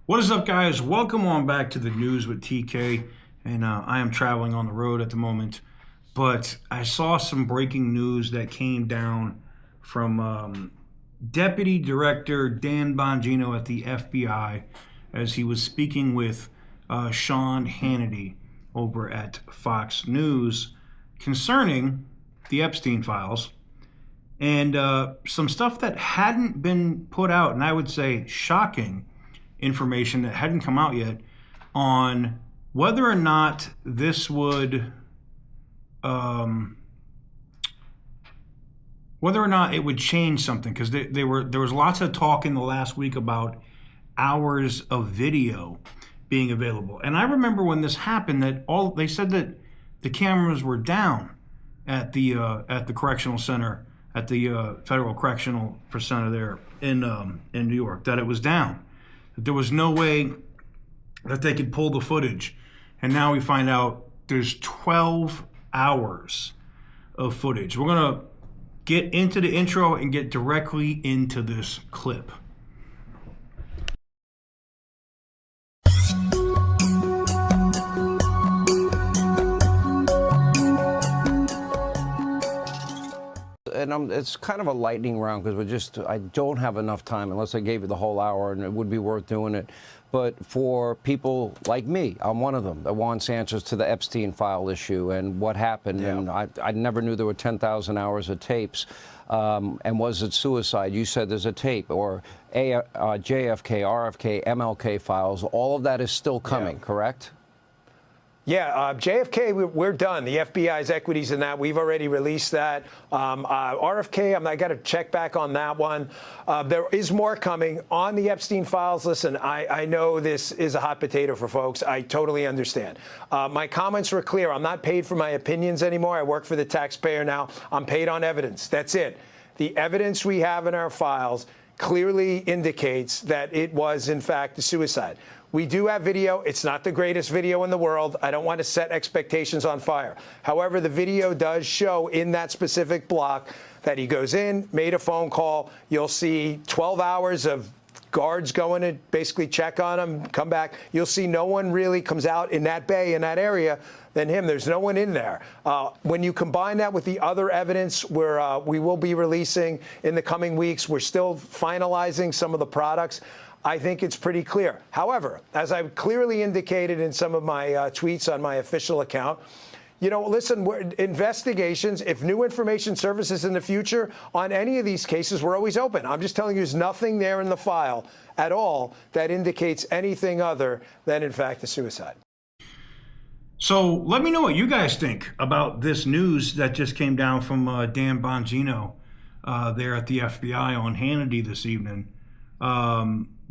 What is up, guys? Welcome on back to the news with TK. And I am traveling on the road at the moment. But I saw some breaking news that came down from Deputy Director Dan Bongino at the FBI as he was speaking with Sean Hannity over at Fox News concerning the Epstein Files and some stuff that hadn't been put out, and I would say shocking information that hadn't come out yet on whether or not this would whether or not it would change something, because there was lots of talk in the last week about hours of video being available. And I remember when this happened that they said that the cameras were down at the correctional center, at the Federal Correctional Center there in New York, that it was down. That there was no way that they could pull the footage. And now we find out there's 12 hours of footage. We're going to get into the intro and get directly into this clip. And it's kind of a lightning round because I don't have enough time unless I gave you the whole hour, and it would be worth doing it. But for people like me, I'm one of them that wants answers to the Epstein file issue and what happened. Yeah. And I never knew there were 10,000 hours of tapes. And was it suicide? You said there's a tape, or JFK, RFK, MLK files. All of that is still coming, correct? Yeah, JFK, we're done. The FBI's equities in that, we've already released that. RFK, I got to check back on that one. There is more coming on the Epstein Files. Listen, I know this is a hot potato for folks. I totally understand. My comments were clear. I'm not paid for my opinions anymore. I work for the taxpayer now. I'm paid on evidence. That's it. The evidence we have in our files clearly indicates that it was, in fact, a suicide. We do have video. It's not the greatest video in the world. I don't want to set expectations on fire. However, the video does show in that specific block that he goes in, made a phone call. You'll see 12 hours of guards going to basically check on him, come back. You'll see no one really comes out in that bay, in that area, than him. There's no one in there. When you combine that with the other evidence we will be releasing in the coming weeks, we're still finalizing some of the products. I think it's pretty clear. However, as I've clearly indicated in some of my tweets on my official account, you know, listen, investigations, if new information surfaces in the future on any of these cases, we're always open. I'm just telling you, there's nothing there in the file at all that indicates anything other than, in fact, a suicide. So let me know what you guys think about this news that just came down from Dan Bongino there at the FBI on Hannity this evening.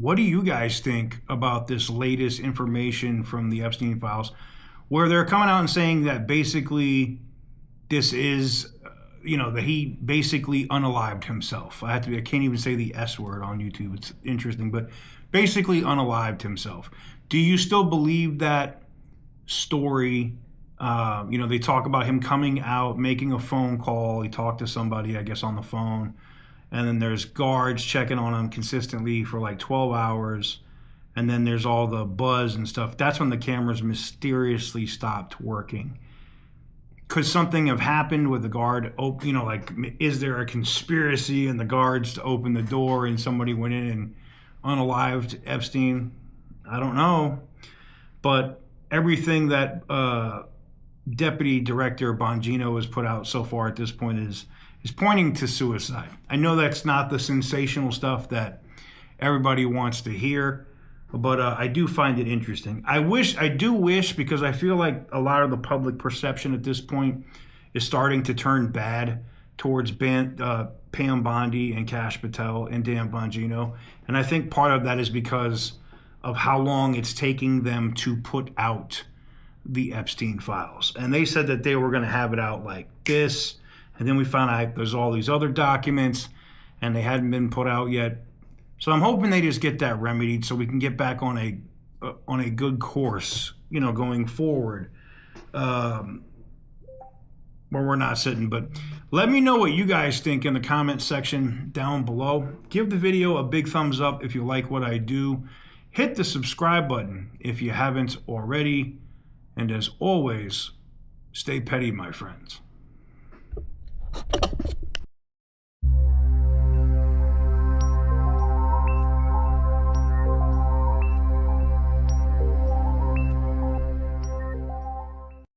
What do you guys think about this latest information from the Epstein Files, where they're coming out and saying that basically this is, that he basically unalived himself? I can't even say the S word on YouTube. It's interesting, but basically unalived himself. Do you still believe that story? They talk about him coming out, making a phone call. He talked to somebody, I guess, on the phone. And then there's guards checking on him consistently for like 12 hours. And then there's all the buzz and stuff. That's when the cameras mysteriously stopped working. Could something have happened with the guard? Is there a conspiracy in the guards to open the door and somebody went in and unalived Epstein? I don't know. But everything that Deputy Director Bongino has put out so far at this point is pointing to suicide. I know that's not the sensational stuff that everybody wants to hear, but I do find it interesting. I do wish, because I feel like a lot of the public perception at this point is starting to turn bad towards Pam Bondi and Kash Patel and Dan Bongino. And I think part of that is because of how long it's taking them to put out the Epstein Files. And they said that they were going to have it out like this. And then we found out there's all these other documents and they hadn't been put out yet. So I'm hoping they just get that remedied so we can get back on a good course, going forward, where we're not sitting. But let me know what you guys think in the comment section down below. Give the video a big thumbs up if you like what I do. hit the subscribe button if you haven't already. And as always, stay petty, my friends.